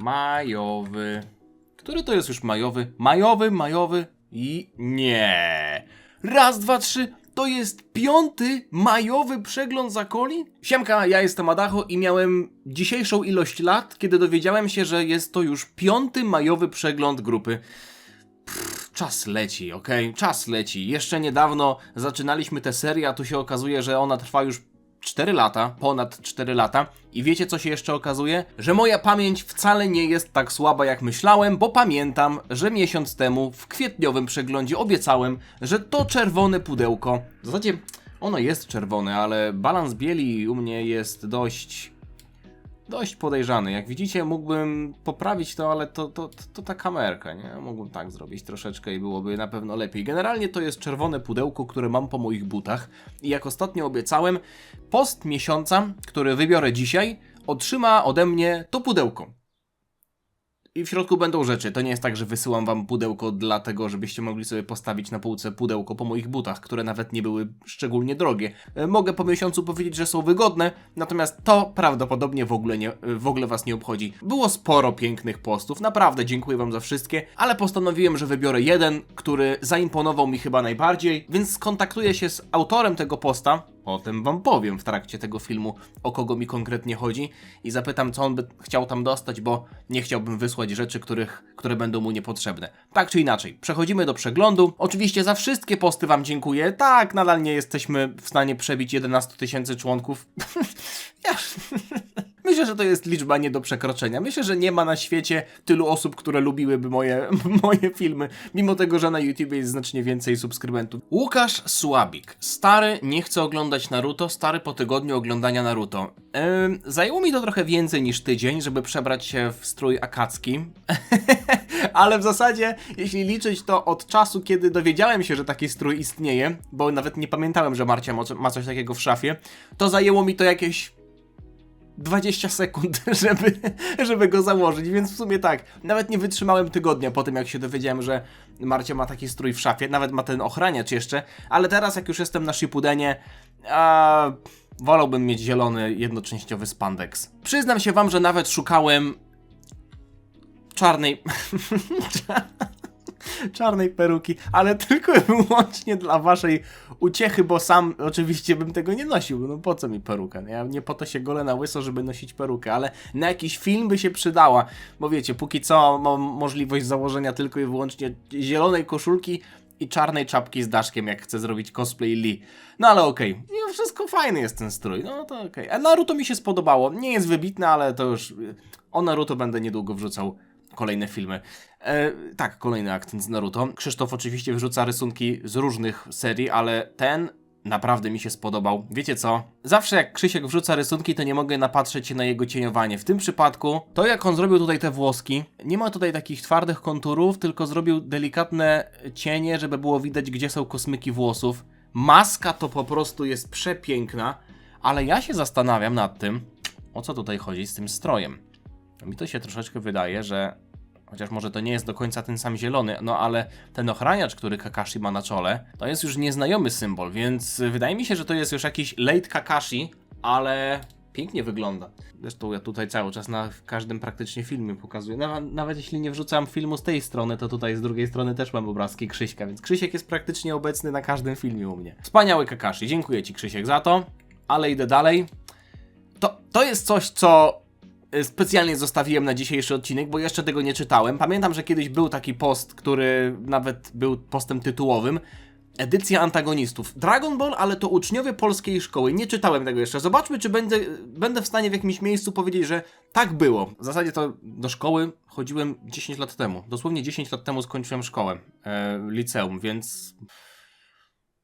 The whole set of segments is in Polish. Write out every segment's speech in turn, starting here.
Majowy. Który to jest już majowy? Majowy i nie. Raz, dwa, trzy. To jest 5. majowy przegląd Zakoli? Siemka, ja jestem Adacho i miałem dzisiejszą ilość lat, kiedy dowiedziałem się, że jest to już 5. majowy przegląd grupy. Czas leci, okej? Czas leci. Jeszcze niedawno zaczynaliśmy tę serię, a tu się okazuje, że ona trwa już 4 lata, ponad 4 lata. I wiecie, co się jeszcze okazuje? Że moja pamięć wcale nie jest tak słaba, jak myślałem, bo pamiętam, że miesiąc temu w kwietniowym przeglądzie obiecałem, że to czerwone pudełko, w zasadzie ono jest czerwone, ale balans bieli u mnie jest dość podejrzany. Jak widzicie, mógłbym poprawić to, ale to ta kamerka, nie? Mógłbym tak zrobić troszeczkę i byłoby na pewno lepiej. Generalnie to jest czerwone pudełko, które mam po moich butach i jak ostatnio obiecałem, post miesiąca, który wybiorę dzisiaj, otrzyma ode mnie to pudełko. I w środku będą rzeczy. To nie jest tak, że wysyłam wam pudełko dlatego, żebyście mogli sobie postawić na półce pudełko po moich butach, które nawet nie były szczególnie drogie. Mogę po miesiącu powiedzieć, że są wygodne, natomiast to prawdopodobnie w ogóle was nie obchodzi. Było sporo pięknych postów, naprawdę dziękuję wam za wszystkie, ale postanowiłem, że wybiorę jeden, który zaimponował mi chyba najbardziej, więc skontaktuję się z autorem tego posta. Potem wam powiem w trakcie tego filmu, o kogo mi konkretnie chodzi i zapytam, co on by chciał tam dostać, bo nie chciałbym wysłać rzeczy, które będą mu niepotrzebne. Tak czy inaczej, przechodzimy do przeglądu. Oczywiście za wszystkie posty wam dziękuję. Tak, nadal nie jesteśmy w stanie przebić 11 000 członków. Myślę, że to jest liczba nie do przekroczenia. Myślę, że nie ma na świecie tylu osób, które lubiłyby moje filmy, mimo tego, że na YouTube jest znacznie więcej subskrybentów. Łukasz Słabik. Stary, nie chce oglądać Naruto, stary po tygodniu oglądania Naruto. Zajęło mi to trochę więcej niż tydzień, żeby przebrać się w strój akacki. Ale w zasadzie, jeśli liczyć to od czasu, kiedy dowiedziałem się, że taki strój istnieje, bo nawet nie pamiętałem, że Marcia ma coś takiego w szafie, to zajęło mi to jakieś 20 sekund, żeby go założyć, więc w sumie tak, nawet nie wytrzymałem tygodnia po tym, jak się dowiedziałem, że Marcia ma taki strój w szafie, nawet ma ten ochraniacz jeszcze, ale teraz jak już jestem na Shippudenie, wolałbym mieć zielony, jednoczęściowy spandex. Przyznam się wam, że nawet szukałem czarnej peruki, ale tylko i wyłącznie dla waszej uciechy, bo sam oczywiście bym tego nie nosił. No po co mi peruka? Ja nie po to się golę na łyso, żeby nosić perukę, ale na jakiś film by się przydała, bo wiecie, póki co mam możliwość założenia tylko i wyłącznie zielonej koszulki i czarnej czapki z daszkiem, jak chcę zrobić cosplay Lee. No ale okej. Wszystko fajny jest ten strój, no to okej. A Naruto mi się spodobało. Nie jest wybitne, ale to już o Naruto będę niedługo wrzucał kolejne filmy. Tak, kolejny akcent z Naruto. Krzysztof oczywiście wrzuca rysunki z różnych serii, ale ten naprawdę mi się spodobał. Wiecie co? Zawsze jak Krzysiek wrzuca rysunki, to nie mogę napatrzeć się na jego cieniowanie. W tym przypadku, to jak on zrobił tutaj te włoski, nie ma tutaj takich twardych konturów, tylko zrobił delikatne cienie, żeby było widać, gdzie są kosmyki włosów. Maska to po prostu jest przepiękna, ale ja się zastanawiam nad tym, o co tutaj chodzi z tym strojem. Mi to się troszeczkę wydaje, że chociaż może to nie jest do końca ten sam zielony, no ale ten ochraniacz, który Kakashi ma na czole, to jest już nieznajomy symbol, więc wydaje mi się, że to jest już jakiś late Kakashi, ale pięknie wygląda. Zresztą ja tutaj cały czas na każdym praktycznie filmie pokazuję. Nawet jeśli nie wrzucam filmu z tej strony, to tutaj z drugiej strony też mam obrazki Krzyśka, więc Krzysiek jest praktycznie obecny na każdym filmie u mnie. Wspaniały Kakashi, dziękuję ci Krzysiek za to, ale idę dalej. To jest coś, co specjalnie zostawiłem na dzisiejszy odcinek, bo jeszcze tego nie czytałem. Pamiętam, że kiedyś był taki post, który nawet był postem tytułowym. Edycja antagonistów. Dragon Ball, ale to uczniowie polskiej szkoły. Nie czytałem tego jeszcze. Zobaczmy, czy będę w stanie w jakimś miejscu powiedzieć, że tak było. W zasadzie to do szkoły chodziłem 10 lat temu. Dosłownie 10 lat temu skończyłem szkołę. Liceum, więc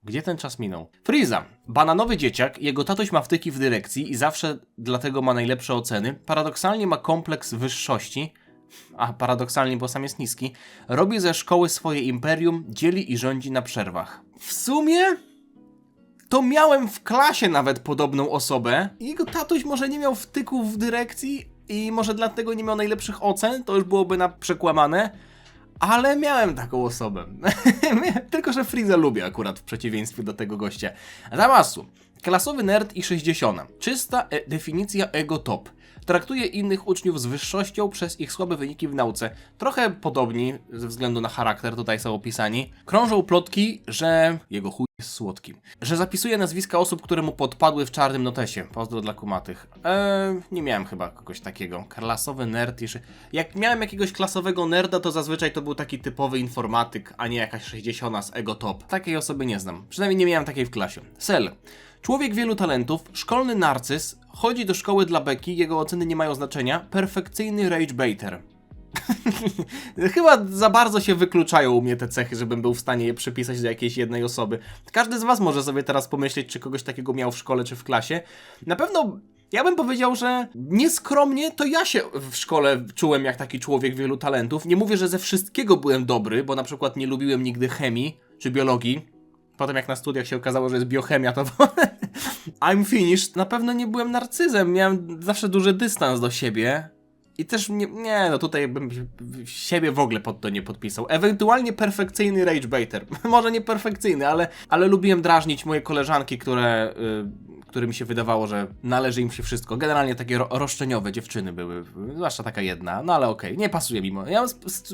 gdzie ten czas minął? Frieza. Bananowy dzieciak, jego tatuś ma wtyki w dyrekcji i zawsze dlatego ma najlepsze oceny. Paradoksalnie ma kompleks wyższości. A paradoksalnie, bo sam jest niski. Robi ze szkoły swoje imperium, dzieli i rządzi na przerwach. W sumie to miałem w klasie nawet podobną osobę. Jego tatuś może nie miał wtyków w dyrekcji i może dlatego nie miał najlepszych ocen. To już byłoby na przekłamane. Ale miałem taką osobę. Tylko że Frieza lubię akurat w przeciwieństwie do tego gościa. Zamasu. Klasowy nerd i 60. Czysta definicja ego top. traktuje innych uczniów z wyższością przez ich słabe wyniki w nauce. Trochę podobni, ze względu na charakter, tutaj są opisani. Krążą plotki, że jego chuj jest słodki. Że zapisuje nazwiska osób, które mu podpadły w czarnym notesie. Pozdro dla kumatych. Nie miałem chyba kogoś takiego. Klasowy nerd. Jak miałem jakiegoś klasowego nerda, to zazwyczaj to był taki typowy informatyk, a nie jakaś 60 z ego top. Takiej osoby nie znam. Przynajmniej nie miałem takiej w klasie. Sel. Człowiek wielu talentów, szkolny narcyz, chodzi do szkoły dla beki, jego oceny nie mają znaczenia, perfekcyjny ragebaiter. Chyba za bardzo się wykluczają u mnie te cechy, żebym był w stanie je przypisać do jakiejś jednej osoby. Każdy z was może sobie teraz pomyśleć, czy kogoś takiego miał w szkole, czy w klasie. Na pewno ja bym powiedział, że nieskromnie to ja się w szkole czułem jak taki człowiek wielu talentów. Nie mówię, że ze wszystkiego byłem dobry, bo na przykład nie lubiłem nigdy chemii, czy biologii. Potem jak na studiach się okazało, że jest biochemia, to I'm finished. Na pewno nie byłem narcyzem, miałem zawsze duży dystans do siebie. I też no tutaj bym siebie w ogóle pod to nie podpisał. Ewentualnie perfekcyjny ragebaiter. Może nie perfekcyjny, ale lubiłem drażnić moje koleżanki, którym mi się wydawało, że należy im się wszystko. Generalnie takie roszczeniowe dziewczyny były, zwłaszcza taka jedna, no ale okej, nie pasuje mimo. Ja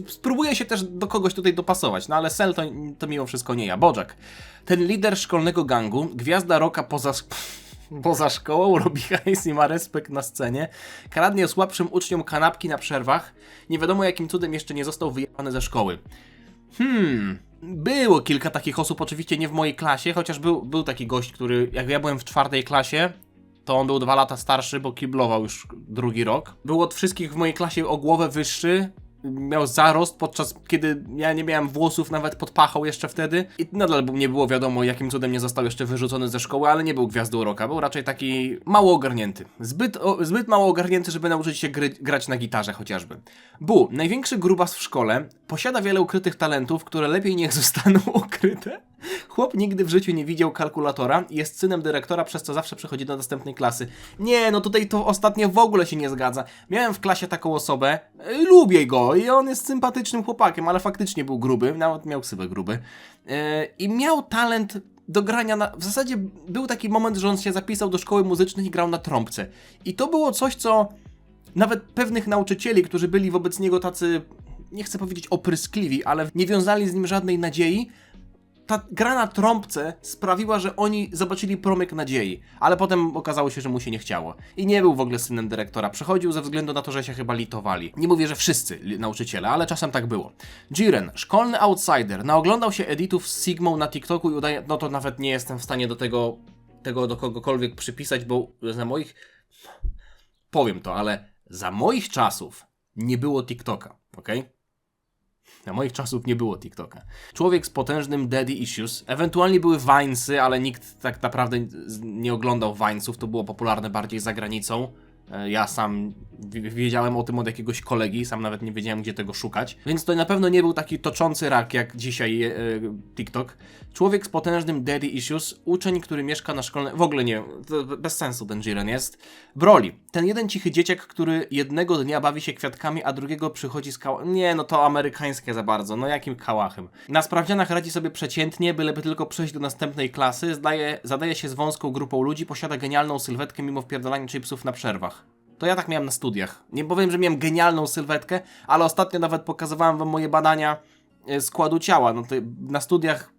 spróbuję się też do kogoś tutaj dopasować, no ale Sel to mimo wszystko nie ja. Bojack. Ten lider szkolnego gangu, gwiazda rocka poza szkołą, robi hajs i ma respekt na scenie, kradnie słabszym uczniom kanapki na przerwach, nie wiadomo jakim cudem jeszcze nie został wyjebany ze szkoły. Było kilka takich osób, oczywiście nie w mojej klasie, chociaż był taki gość, który, jak ja byłem w 4. klasie, to on był 2 lata starszy, bo kiblował już 2. rok. Był od wszystkich w mojej klasie o głowę wyższy, miał zarost, podczas kiedy ja nie miałem włosów nawet pod pachą jeszcze wtedy i nadal nie było wiadomo jakim cudem nie został jeszcze wyrzucony ze szkoły, ale nie był gwiazdą rocka, był raczej taki mało ogarnięty. Zbyt mało ogarnięty, żeby nauczyć się grać na gitarze chociażby. Bu, największy grubas w szkole, posiada wiele ukrytych talentów, które lepiej niech zostaną ukryte. Chłop nigdy w życiu nie widział kalkulatora, jest synem dyrektora, przez co zawsze przechodzi do następnej klasy. Nie, no tutaj to ostatnio w ogóle się nie zgadza. Miałem w klasie taką osobę, lubię go i on jest sympatycznym chłopakiem, ale faktycznie był gruby, nawet miał ksywę gruby. I miał talent do grania w zasadzie był taki moment, że on się zapisał do szkoły muzycznej i grał na trąbce. I to było coś, co nawet pewnych nauczycieli, którzy byli wobec niego tacy, nie chcę powiedzieć opryskliwi, ale nie wiązali z nim żadnej nadziei, ta gra na trąbce sprawiła, że oni zobaczyli promyk nadziei, ale potem okazało się, że mu się nie chciało. I nie był w ogóle synem dyrektora, przechodził ze względu na to, że się chyba litowali. Nie mówię, że wszyscy nauczyciele, ale czasem tak było. Jiren, szkolny outsider, naoglądał się editów z Sigmą na TikToku i udaje, no to nawet nie jestem w stanie do tego do kogokolwiek przypisać, bo za moich... Powiem to, ale za moich czasów nie było TikToka, okej? Na moich czasów nie było TikToka. Człowiek z potężnym daddy issues. Ewentualnie były Vinesy, ale nikt tak naprawdę nie oglądał Vinesów. To było popularne bardziej za granicą. Ja sam wiedziałem o tym od jakiegoś kolegi, sam nawet nie wiedziałem, gdzie tego szukać. Więc to na pewno nie był taki toczący rak, jak dzisiaj TikTok. Człowiek z potężnym daddy issues, uczeń, który mieszka na szkolnej... W ogóle nie, to bez sensu ten Jiren jest. Broly, ten jeden cichy dzieciak, który jednego dnia bawi się kwiatkami, a drugiego przychodzi z Nie, no to amerykańskie za bardzo, no jakim kałachem. Na sprawdzianach radzi sobie przeciętnie, byleby tylko przejść do następnej klasy, zadaje się z wąską grupą ludzi, posiada genialną sylwetkę mimo wpierdalania chipsów na przerwach. To ja tak miałem na studiach. Nie powiem, że miałem genialną sylwetkę, ale ostatnio nawet pokazywałem wam moje badania składu ciała. No to na studiach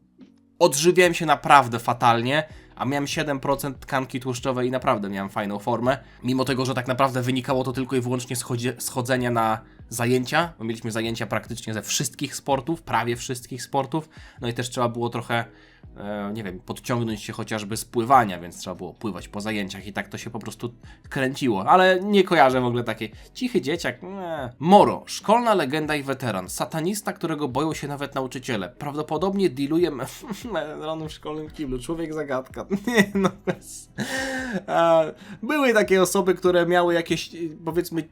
odżywiałem się naprawdę fatalnie, a miałem 7% tkanki tłuszczowej i naprawdę miałem fajną formę. Mimo tego, że tak naprawdę wynikało to tylko i wyłącznie schodzenia na zajęcia, bo mieliśmy zajęcia praktycznie ze wszystkich sportów, prawie wszystkich sportów, no i też trzeba było trochę, nie wiem, podciągnąć się chociażby z pływania, więc trzeba było pływać po zajęciach i tak to się po prostu kręciło, ale nie kojarzę w ogóle takiej. Cichy dzieciak, nie. Moro, szkolna legenda i weteran, satanista, którego boją się nawet nauczyciele, prawdopodobnie dealuje melonem w szkolnym kiblu, człowiek zagadka, nie no bez... Były takie osoby, które miały jakieś, powiedzmy,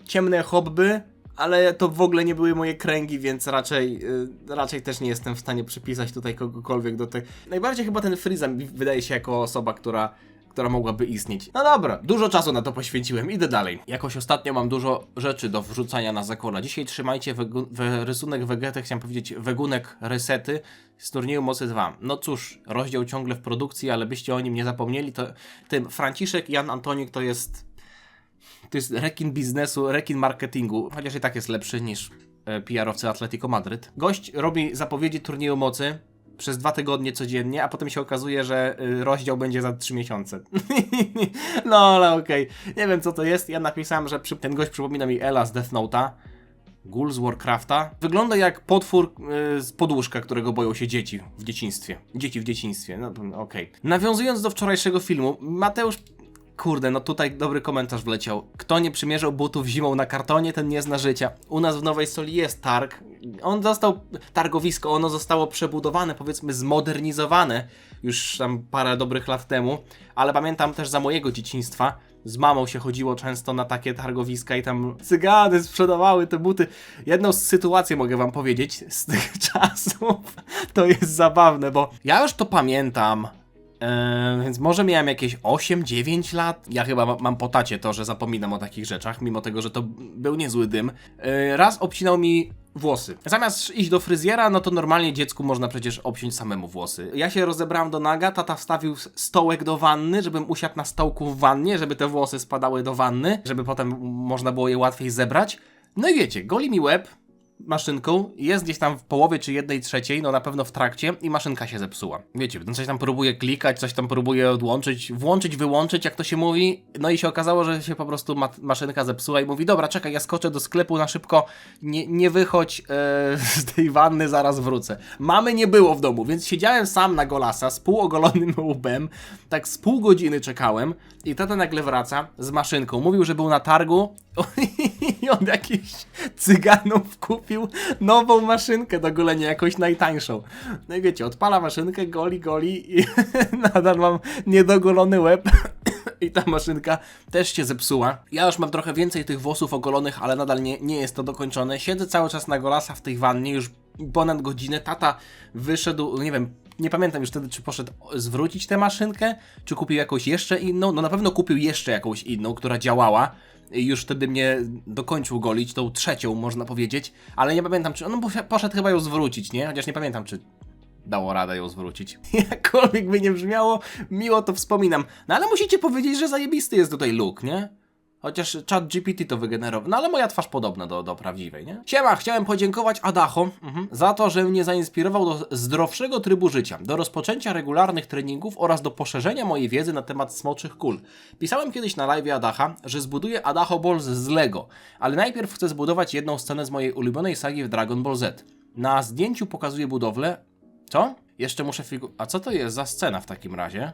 ciemne hobby, ale to w ogóle nie były moje kręgi, więc raczej też nie jestem w stanie przypisać tutaj kogokolwiek do tej... Najbardziej chyba ten Frieza wydaje się jako osoba, która mogłaby istnieć. No dobra, dużo czasu na to poświęciłem, idę dalej. Jakoś ostatnio mam dużo rzeczy do wrzucania na Zakona. Dzisiaj trzymajcie rysunek Vegetę, chciałem powiedzieć wegunek resety z turnieju Mocy 2. No cóż, rozdział ciągle w produkcji, ale byście o nim nie zapomnieli, to ten Franciszek Jan Antonik to jest... To jest rekin biznesu, rekin marketingu, chociaż i tak jest lepszy niż PR-owcy Atletico Madryt. Gość robi zapowiedzi turnieju mocy przez 2 tygodnie codziennie, a potem się okazuje, że rozdział będzie za 3 miesiące. No ale okej. Nie wiem co to jest. Ja napisałem, że ten gość przypomina mi Ela z Death Note'a. Ghoul z Warcrafta. Wygląda jak potwór z podłóżka, którego boją się dzieci w dzieciństwie. Dzieci w dzieciństwie. No okej. Nawiązując do wczorajszego filmu, Mateusz... Kurde, no tutaj dobry komentarz wleciał. Kto nie przymierzał butów zimą na kartonie, ten nie zna życia. U nas w Nowej Soli jest targ. Targowisko, ono zostało przebudowane, powiedzmy zmodernizowane już tam parę dobrych lat temu, ale pamiętam też za mojego dzieciństwa, z mamą się chodziło często na takie targowiska i tam cygany sprzedawały te buty. Jedną sytuację mogę wam powiedzieć z tych czasów. To jest zabawne, bo ja już to pamiętam. Więc może miałem jakieś 8-9 lat. Ja chyba mam po tacie to, że zapominam o takich rzeczach, mimo tego, że to był niezły dym. Raz obcinał mi włosy. Zamiast iść do fryzjera, no to normalnie dziecku można przecież obciąć samemu włosy. Ja się rozebrałem do naga, tata wstawił stołek do wanny, żebym usiadł na stołku w wannie, żeby te włosy spadały do wanny, żeby potem można było je łatwiej zebrać. No i wiecie, goli mi łeb maszynką, jest gdzieś tam w połowie czy 1/3, no na pewno w trakcie i maszynka się zepsuła. Wiecie, no coś tam próbuje klikać, coś tam próbuje odłączyć, włączyć, wyłączyć, jak to się mówi, no i się okazało, że się po prostu maszynka zepsuła i mówi, dobra, czekaj, ja skoczę do sklepu na szybko, nie wychodź z tej wanny, zaraz wrócę. Mamy nie było w domu, więc siedziałem sam na golasa z półogolonym łbem, tak z pół godziny czekałem i tata nagle wraca z maszynką. Mówił, że był na targu i on jakichś cyganów kupił nową maszynkę do golenia, jakąś najtańszą. No i wiecie, odpala maszynkę, goli i nadal mam niedogolony łeb. I ta maszynka też się zepsuła. Ja już mam trochę więcej tych włosów ogolonych, ale nadal nie jest to dokończone. Siedzę cały czas na golasa w tej wannie, już ponad godzinę. Tata wyszedł, nie wiem, nie pamiętam już wtedy, czy poszedł zwrócić tę maszynkę, czy kupił jakąś jeszcze inną. No na pewno kupił jeszcze jakąś inną, która działała. I już wtedy mnie dokończył golić, tą trzecią można powiedzieć, ale nie pamiętam, czy on poszedł chyba ją zwrócić, nie? Chociaż nie pamiętam, czy dało radę ją zwrócić. Jakkolwiek by nie brzmiało, miło to wspominam. No ale musicie powiedzieć, że zajebisty jest tutaj look, nie? Chociaż ChatGPT to wygenerował. No ale moja twarz podobna do prawdziwej, nie? Siema, chciałem podziękować Adacho za to, że mnie zainspirował do zdrowszego trybu życia, do rozpoczęcia regularnych treningów oraz do poszerzenia mojej wiedzy na temat smoczych kul. Pisałem kiedyś na live Adacha, że zbuduję Adacho Balls z Lego, ale najpierw chcę zbudować jedną scenę z mojej ulubionej sagi w Dragon Ball Z. Na zdjęciu pokazuję budowlę... Co? Jeszcze muszę A co to jest za scena w takim razie?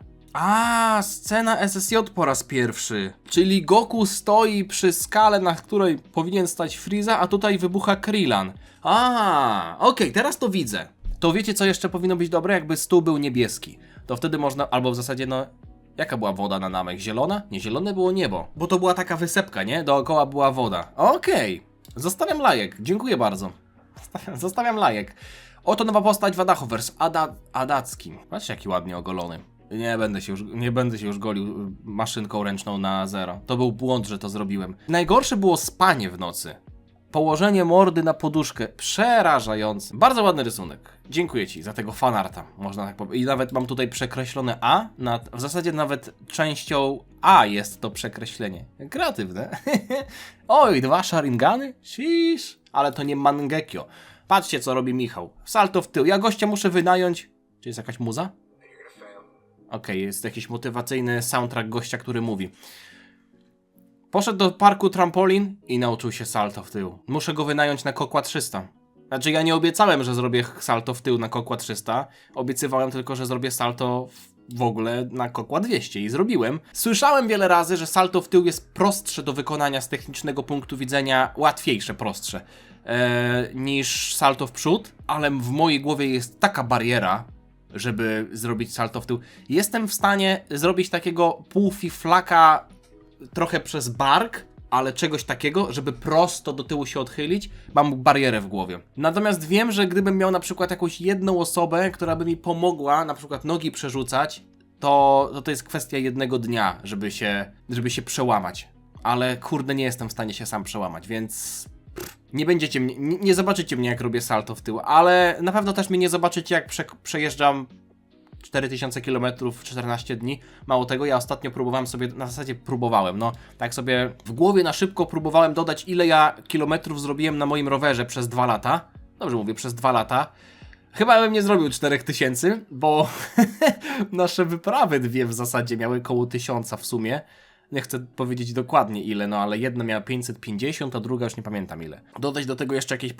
Scena SSJ po raz pierwszy. Czyli Goku stoi przy skale, na której powinien stać Frieza, a tutaj wybucha Krillin. Okej, teraz to widzę. To wiecie, co jeszcze powinno być dobre? Jakby stół był niebieski. To wtedy można, albo w zasadzie, no... Jaka była woda na Namek? Zielona? Nie, zielone było niebo. Bo to była taka wysepka, nie? Dookoła była woda. Okej. Zostawiam lajek. Dziękuję bardzo. Zostawiam lajek. Oto nowa postać w Adachoverse. Adackim. Patrzcie, jaki ładnie ogolony. Nie będę się już golił maszynką ręczną na zero. To był błąd, że to zrobiłem. Najgorsze było spanie w nocy. Położenie mordy na poduszkę. Przerażające. Bardzo ładny rysunek. Dziękuję ci za tego fanarta. Można tak powiedzieć. I nawet mam tutaj przekreślone A. W zasadzie nawet częścią A jest to przekreślenie. Kreatywne. Oj, 2 Sharingany? Cisz. Ale to nie Mangekyo. Patrzcie, co robi Michał. Salto w tył. Ja gościa muszę wynająć. Czy jest jakaś muza? Okej, jest jakiś motywacyjny soundtrack gościa, który mówi. Poszedł do parku trampolin i nauczył się salto w tył. Muszę go wynająć na Kokła 300. Znaczy ja nie obiecałem, że zrobię salto w tył na Kokła 300. Obiecywałem tylko, że zrobię salto w ogóle na Kokła 200 i zrobiłem. Słyszałem wiele razy, że salto w tył jest prostsze do wykonania z technicznego punktu widzenia, łatwiejsze, prostsze niż salto w przód, ale w mojej głowie jest taka bariera, żeby zrobić salto w tył. Jestem w stanie zrobić takiego półfiflaka trochę przez bark, ale czegoś takiego, żeby prosto do tyłu się odchylić, mam barierę w głowie. Natomiast wiem, że gdybym miał na przykład jakąś jedną osobę, która by mi pomogła na przykład nogi przerzucać, to jest kwestia jednego dnia, żeby się przełamać. Ale kurde, nie jestem w stanie się sam przełamać, więc nie będziecie mnie, nie zobaczycie mnie, jak robię salto w tył, ale na pewno też mnie nie zobaczycie, jak przejeżdżam 4000 km w 14 dni. Mało tego, ja ostatnio próbowałem sobie, na zasadzie próbowałem, no tak sobie w głowie na szybko próbowałem dodać, ile ja kilometrów zrobiłem na moim rowerze przez 2 lata. Dobrze mówię, przez 2 lata. Chyba bym nie zrobił 4000, bo nasze wyprawy dwie w zasadzie miały koło 1000 w sumie. Nie chcę powiedzieć dokładnie ile, no ale jedna miała 550, a druga już nie pamiętam ile. Dodać do tego jeszcze jakieś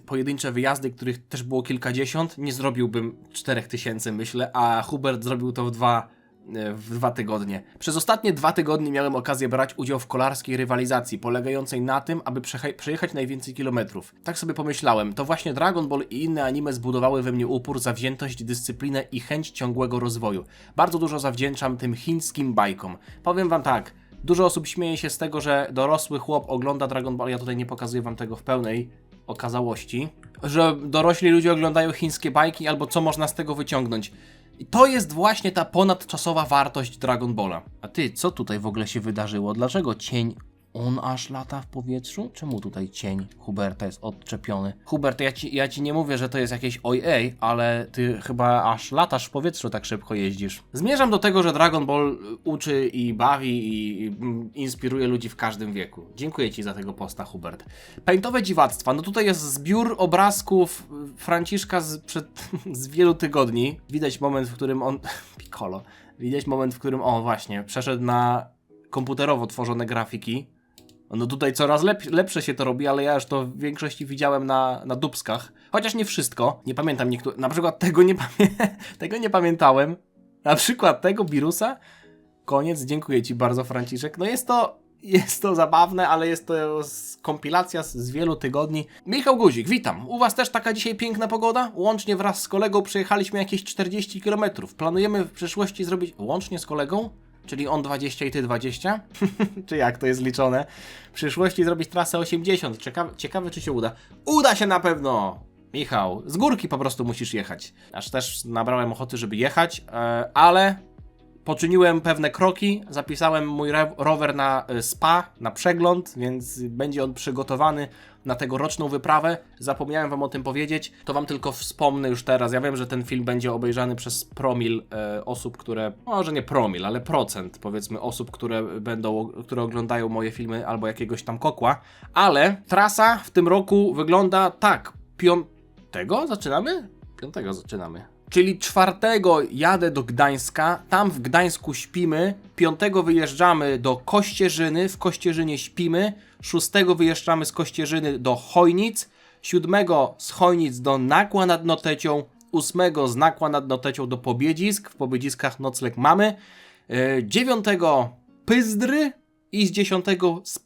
pojedyncze wyjazdy, których też było kilkadziesiąt, nie zrobiłbym 4000 myślę, a Hubert zrobił to w 2 tygodnie. Przez ostatnie 2 tygodnie miałem okazję brać udział w kolarskiej rywalizacji, polegającej na tym, aby przejechać najwięcej kilometrów. Tak sobie pomyślałem, to właśnie Dragon Ball i inne anime zbudowały we mnie upór, zawziętość, dyscyplinę i chęć ciągłego rozwoju. Bardzo dużo zawdzięczam tym chińskim bajkom. Powiem wam tak, dużo osób śmieje się z tego, że dorosły chłop ogląda Dragon Ball, ja tutaj nie pokazuję wam tego w pełnej okazałości, że dorośli ludzie oglądają chińskie bajki, albo co można z tego wyciągnąć. I to jest właśnie ta ponadczasowa wartość Dragon Balla. A ty, co tutaj w ogóle się wydarzyło? Dlaczego cień, on aż lata w powietrzu? Czemu tutaj cień Huberta jest odczepiony? Hubert, ja ci nie mówię, że to jest jakieś ojej, ale ty chyba aż latasz w powietrzu, tak szybko jeździsz. Zmierzam do tego, że Dragon Ball uczy i bawi i inspiruje ludzi w każdym wieku. Dziękuję ci za tego posta, Hubert. Paintowe dziwactwa. No tutaj jest zbiór obrazków Franciszka z wielu tygodni. Widać moment, w którym on... Piccolo. Widać moment, w którym on właśnie przeszedł na komputerowo tworzone grafiki. No tutaj coraz lepsze się to robi, ale ja już to w większości widziałem na dupskach. Chociaż nie wszystko. Nie pamiętam niektórych. Na przykład tego nie pamiętałem. Na przykład tego Birusa. Koniec. Dziękuję ci bardzo, Franciszek. No jest to zabawne, ale jest to kompilacja z wielu tygodni. Michał Guzik, witam. U was też taka dzisiaj piękna pogoda? Łącznie wraz z kolegą przejechaliśmy jakieś 40 km. Planujemy w przyszłości zrobić... Łącznie z kolegą? Czyli on 20 i ty 20? Czy jak to jest liczone? W przyszłości zrobić trasę 80. Ciekawe, czy się uda. Uda się na pewno! Michał, z górki po prostu musisz jechać. Aż też nabrałem ochoty, żeby jechać, ale poczyniłem pewne kroki. Zapisałem mój rower na spa, na przegląd, więc będzie on przygotowany na tegoroczną wyprawę. Zapomniałem wam o tym powiedzieć, to wam tylko wspomnę już teraz. Ja wiem, że ten film będzie obejrzany przez promil osób, które, może nie promil, ale procent powiedzmy osób, które oglądają moje filmy albo jakiegoś tam kokła, ale trasa w tym roku wygląda tak. 5 zaczynamy? 5 zaczynamy. Czyli 4 jadę do Gdańska, tam w Gdańsku śpimy, 5 wyjeżdżamy do Kościerzyny, w Kościerzynie śpimy, 6 wyjeżdżamy z Kościerzyny do Chojnic, 7 z Chojnic do Nakła nad Notecią, 8 z Nakła nad Notecią do Pobiedzisk, w Pobiedziskach nocleg mamy, 9 Pyzdry i z 10 z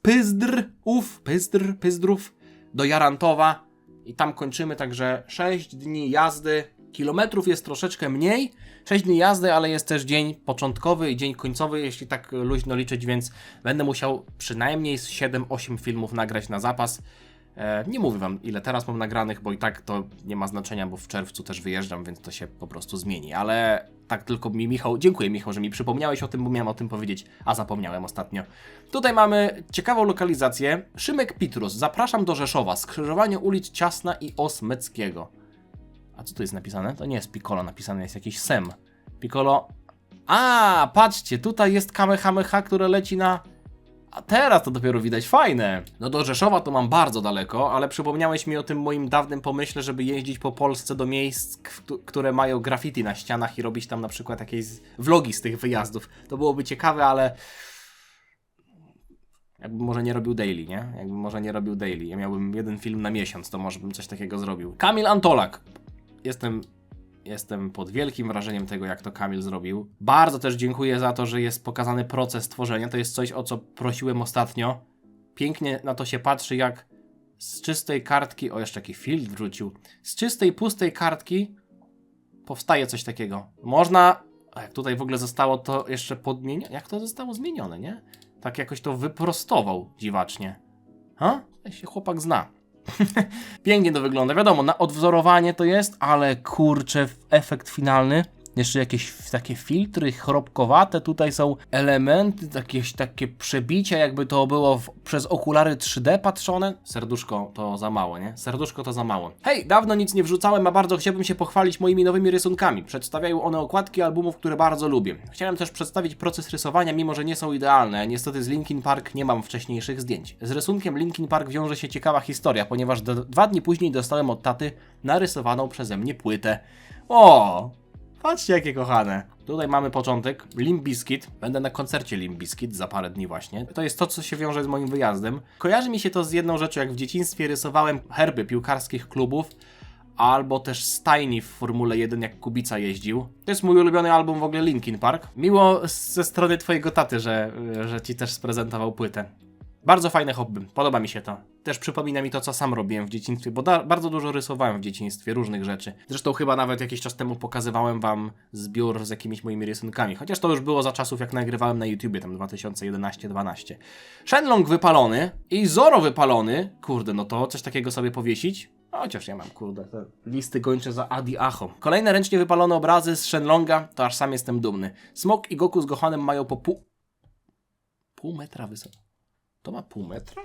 Pyzdrów do Jarantowa i tam kończymy, także 6 dni jazdy. Kilometrów jest troszeczkę mniej, 6 dni jazdy, ale jest też dzień początkowy i dzień końcowy, jeśli tak luźno liczyć, więc będę musiał przynajmniej z 7-8 filmów nagrać na zapas. Nie mówię wam, ile teraz mam nagranych, bo i tak to nie ma znaczenia, bo w czerwcu też wyjeżdżam, więc to się po prostu zmieni, ale tak tylko mi dziękuję Michał, że mi przypomniałeś o tym, bo miałem o tym powiedzieć, a zapomniałem ostatnio. Tutaj mamy ciekawą lokalizację, Szymek Pitrus, zapraszam do Rzeszowa, skrzyżowanie ulic Ciasna i Osmeckiego. A co tu jest napisane? To nie jest Piccolo napisane, jest jakiś Sem. Piccolo... A, patrzcie, tutaj jest Kamehameha, które leci na... A teraz to dopiero widać, fajne. No do Rzeszowa to mam bardzo daleko, ale przypomniałeś mi o tym moim dawnym pomyśle, żeby jeździć po Polsce do miejsc, które mają graffiti na ścianach i robić tam na przykład jakieś vlogi z tych wyjazdów. To byłoby ciekawe, ale... Jakbym może nie robił daily, nie? Ja miałbym jeden film na miesiąc, to może bym coś takiego zrobił. Kamil Antolak. Jestem pod wielkim wrażeniem tego, jak to Kamil zrobił. Bardzo też dziękuję za to, że jest pokazany proces tworzenia. To jest coś, o co prosiłem ostatnio. Pięknie na to się patrzy, jak z czystej kartki... O, jeszcze taki filtr wrzucił. Z czystej, pustej kartki powstaje coś takiego. Można... A jak tutaj w ogóle zostało to jeszcze podmienione? Jak to zostało zmienione, nie? Tak jakoś to wyprostował dziwacznie. Tutaj się chłopak zna. Pięknie to wygląda. Wiadomo, na odwzorowanie to jest, ale kurczę, efekt finalny Jeszcze jakieś takie filtry chropkowate, tutaj są elementy, jakieś takie przebicia, jakby to było przez okulary 3D patrzone. Serduszko to za mało, nie? Serduszko to za mało. Hej, dawno nic nie wrzucałem, a bardzo chciałbym się pochwalić moimi nowymi rysunkami. Przedstawiają one okładki albumów, które bardzo lubię. Chciałem też przedstawić proces rysowania, mimo że nie są idealne. Niestety z Linkin Park nie mam wcześniejszych zdjęć. Z rysunkiem Linkin Park wiąże się ciekawa historia, ponieważ 2 dni później dostałem od taty narysowaną przeze mnie płytę. O! Patrzcie, jakie kochane. Tutaj mamy początek. Limp Bizkit. Będę na koncercie Limp Bizkit za parę dni właśnie. To jest to, co się wiąże z moim wyjazdem. Kojarzy mi się to z jedną rzeczą, jak w dzieciństwie rysowałem herby piłkarskich klubów, albo też stajni w Formule 1, jak Kubica jeździł. To jest mój ulubiony album w ogóle, Linkin Park. Miło ze strony twojego taty, że ci też sprezentował płytę. Bardzo fajne hobby, podoba mi się to. Też przypomina mi to, co sam robiłem w dzieciństwie, bo bardzo dużo rysowałem w dzieciństwie, różnych rzeczy. Zresztą chyba nawet jakiś czas temu pokazywałem wam zbiór z jakimiś moimi rysunkami, chociaż to już było za czasów, jak nagrywałem na YouTubie, tam 2011-12. Shenlong wypalony i Zoro wypalony. Kurde, no to coś takiego sobie powiesić? Chociaż ja mam, kurde, te listy gończe za Adi Acho. Kolejne ręcznie wypalone obrazy z Shenlonga, to aż sam jestem dumny. Smok i Goku z Gohanem mają po pół metra wysoko. To ma pół metra?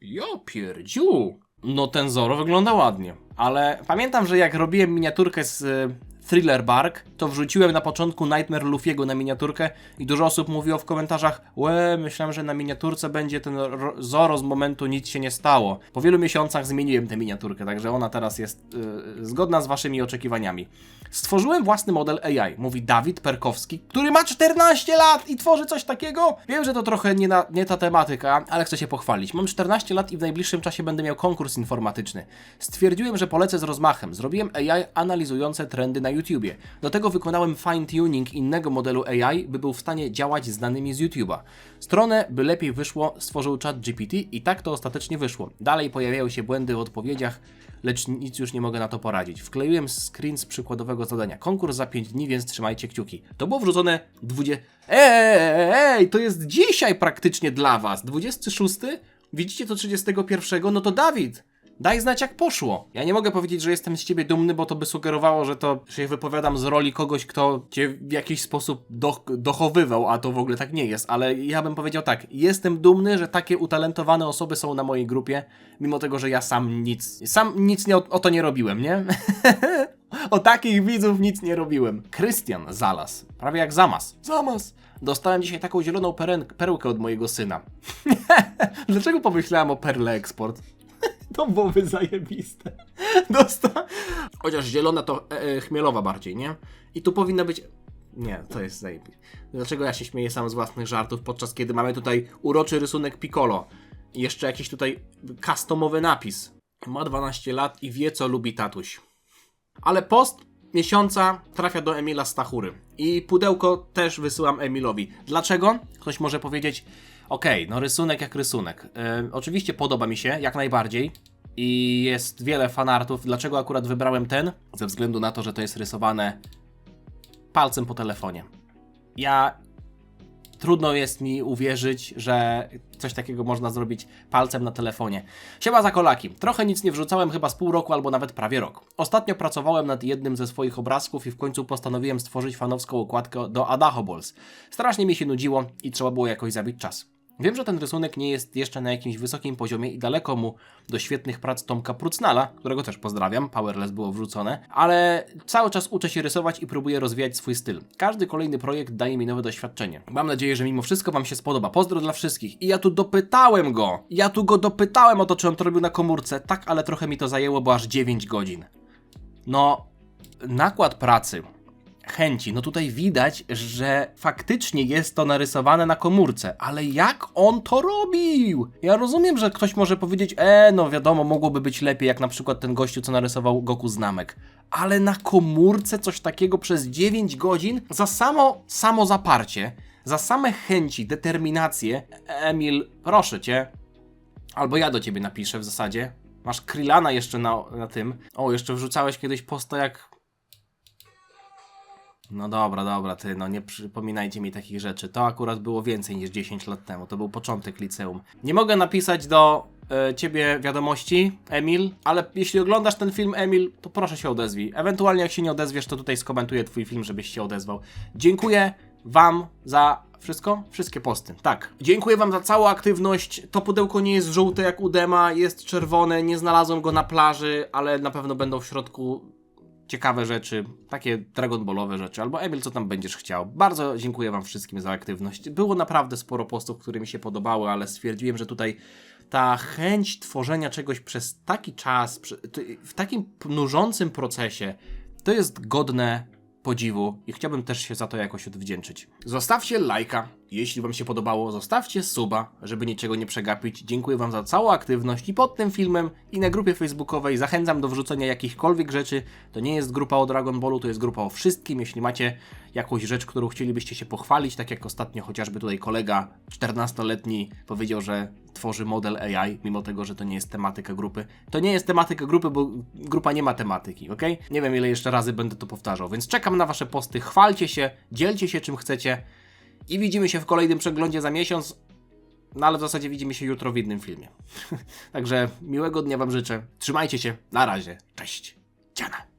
Jo pierdziu! No ten Zoro wygląda ładnie, ale pamiętam, że jak robiłem miniaturkę z Thriller Bark, to wrzuciłem na początku Nightmare Luffy'ego na miniaturkę i dużo osób mówiło w komentarzach: myślałem, że na miniaturce będzie ten Zoro z momentu nic się nie stało. Po wielu miesiącach zmieniłem tę miniaturkę, także ona teraz jest zgodna z waszymi oczekiwaniami. Stworzyłem własny model AI, mówi Dawid Perkowski, który ma 14 lat i tworzy coś takiego. Wiem, że to trochę nie ta tematyka, ale chcę się pochwalić. Mam 14 lat i w najbliższym czasie będę miał konkurs informatyczny. Stwierdziłem, że polecę z rozmachem. Zrobiłem AI analizujące trendy na YouTubie. Do tego wykonałem fine-tuning innego modelu AI, by był w stanie działać z danymi z YouTube'a. Stronę, by lepiej wyszło, stworzył ChatGPT i tak to ostatecznie wyszło. Dalej pojawiają się błędy w odpowiedziach, lecz nic już nie mogę na to poradzić. Wkleiłem screen z przykładowego zadania. Konkurs za 5 dni, więc trzymajcie kciuki. To było wrzucone 20... to jest dzisiaj praktycznie dla was. 26? Widzicie to 31? No to Dawid, daj znać, jak poszło. Ja nie mogę powiedzieć, że jestem z ciebie dumny, bo to by sugerowało, że to się wypowiadam z roli kogoś, kto cię w jakiś sposób dochowywał, a to w ogóle tak nie jest. Ale ja bym powiedział tak, jestem dumny, że takie utalentowane osoby są na mojej grupie, mimo tego, że ja sam nic o to nie robiłem, nie? O takich widzów nic nie robiłem. Krystian Zalas, prawie jak Zamas. Dostałem dzisiaj taką zieloną perełkę od mojego syna. Dlaczego pomyślałem o Perle Export? To byłoby zajebiste. Chociaż zielona to chmielowa bardziej, nie? I tu powinna być... Nie, to jest zajebiste. Dlaczego ja się śmieję sam z własnych żartów, podczas kiedy mamy tutaj uroczy rysunek Piccolo i jeszcze jakiś tutaj customowy napis. Ma 12 lat i wie, co lubi tatuś. Ale post miesiąca trafia do Emila Stachury. I pudełko też wysyłam Emilowi. Dlaczego? Ktoś może powiedzieć: okej, no rysunek jak rysunek. Oczywiście podoba mi się, jak najbardziej. I jest wiele fanartów. Dlaczego akurat wybrałem ten? Ze względu na to, że to jest rysowane palcem po telefonie. Trudno jest mi uwierzyć, że coś takiego można zrobić palcem na telefonie. Siema Zakolaki. Trochę nic nie wrzucałem chyba z pół roku albo nawet prawie rok. Ostatnio pracowałem nad jednym ze swoich obrazków i w końcu postanowiłem stworzyć fanowską okładkę do Idaho Balls. Strasznie mi się nudziło i trzeba było jakoś zabić czas. Wiem, że ten rysunek nie jest jeszcze na jakimś wysokim poziomie i daleko mu do świetnych prac Tomka Prucnala, którego też pozdrawiam, Powerless było wrzucone, ale cały czas uczę się rysować i próbuję rozwijać swój styl. Każdy kolejny projekt daje mi nowe doświadczenie. Mam nadzieję, że mimo wszystko wam się spodoba. Pozdro dla wszystkich. I ja tu go dopytałem o to, czy on to robił na komórce. Tak, ale trochę mi to zajęło, bo aż 9 godzin. No, nakład pracy, chęci. No tutaj widać, że faktycznie jest to narysowane na komórce, ale jak on to robił? Ja rozumiem, że ktoś może powiedzieć: no wiadomo, mogłoby być lepiej, jak na przykład ten gościu, co narysował Goku Znamek. Ale na komórce coś takiego przez 9 godzin? Za samo zaparcie, za same chęci, determinację. Emil, proszę cię. Albo ja do ciebie napiszę w zasadzie. Masz Krillana jeszcze na tym. O, jeszcze wrzucałeś kiedyś posta, jak No dobra, ty, no nie przypominajcie mi takich rzeczy. To akurat było więcej niż 10 lat temu, to był początek liceum. Nie mogę napisać do ciebie wiadomości, Emil, ale jeśli oglądasz ten film, Emil, to proszę się odezwij. Ewentualnie jak się nie odezwiesz, to tutaj skomentuję twój film, żebyś się odezwał. Dziękuję wam za wszystko? Wszystkie posty, tak. Dziękuję wam za całą aktywność. To pudełko nie jest żółte jak u Dema, jest czerwone, nie znalazłem go na plaży, ale na pewno będą w środku ciekawe rzeczy, takie Dragon Ballowe rzeczy, albo Emil, co tam będziesz chciał. Bardzo dziękuję wam wszystkim za aktywność. Było naprawdę sporo postów, które mi się podobały, ale stwierdziłem, że tutaj ta chęć tworzenia czegoś przez taki czas, w takim nużącym procesie, to jest godne podziwu i chciałbym też się za to jakoś odwdzięczyć. Zostawcie lajka, jeśli wam się podobało, zostawcie suba, żeby niczego nie przegapić. Dziękuję wam za całą aktywność i pod tym filmem i na grupie facebookowej zachęcam do wrzucenia jakichkolwiek rzeczy. To nie jest grupa o Dragon Ballu, to jest grupa o wszystkim. Jeśli macie jakąś rzecz, którą chcielibyście się pochwalić, tak jak ostatnio chociażby tutaj kolega 14-letni powiedział, że tworzy model AI, mimo tego, że to nie jest tematyka grupy. To nie jest tematyka grupy, bo grupa nie ma tematyki, ok? Nie wiem, ile jeszcze razy będę to powtarzał, więc czekam na wasze posty, chwalcie się, dzielcie się czym chcecie i widzimy się w kolejnym przeglądzie za miesiąc, no ale w zasadzie widzimy się jutro w innym filmie. Także miłego dnia wam życzę, trzymajcie się, na razie, cześć, ciana.